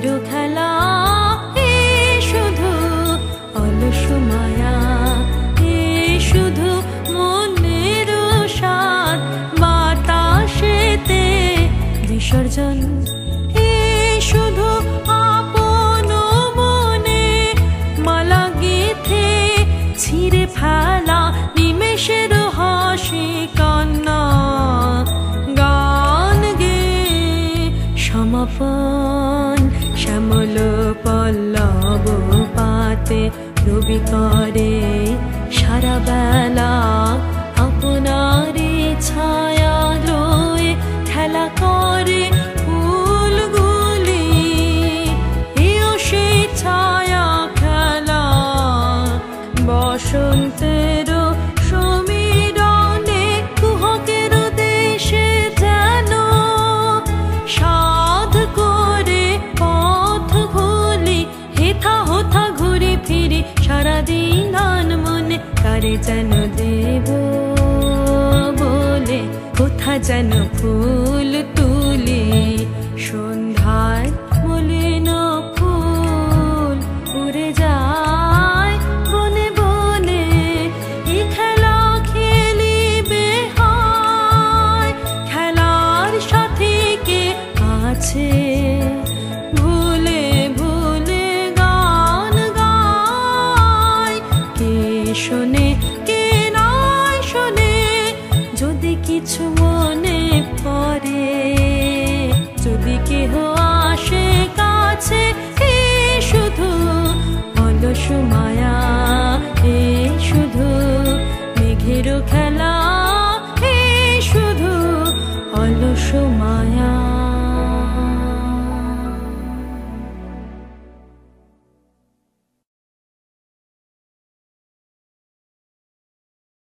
মেঘেরও খেলা, এ শুধু অলস মায়া, এ শুধু মনের সাথ বাতাসেতে বিসর্জন, এ শুধু আপন মনে মালা গেথে ছিঁড়ে ফেলা নিমেষের হাসি কান্না। গান গে সমাপন শ্যামল পল্লব পাতে রবি করে সারা বেলা আপনারে ছায়া লয়ে খেলা করে ফুলগুলি, এও সেই ছায়া খেলা বসন্তের সমীরণে কুহকের দেশে যেন সাধ করে পথ ভুলি, হেথা হোথা ঘুরি ফিরি সারাদিন মনে কারে যেন দেব বলে কোথা যেন ফুল তুলি। সন্ধ্যায় মলিন ফুল উড়ে যায় বনে বনে, এই খেলা খেলিবে হয়, খেলার সাথে কে আছে ভুলে ভুলে গান গায়, কে শোনে কে নয় শোনে যদি কিছু মনে পড়ে, যদি কেহ আসে কাছে, এ শুধু অলস মায়া, এ শুধু মেঘেরও খেলা, এ শুধু অলস মায়া।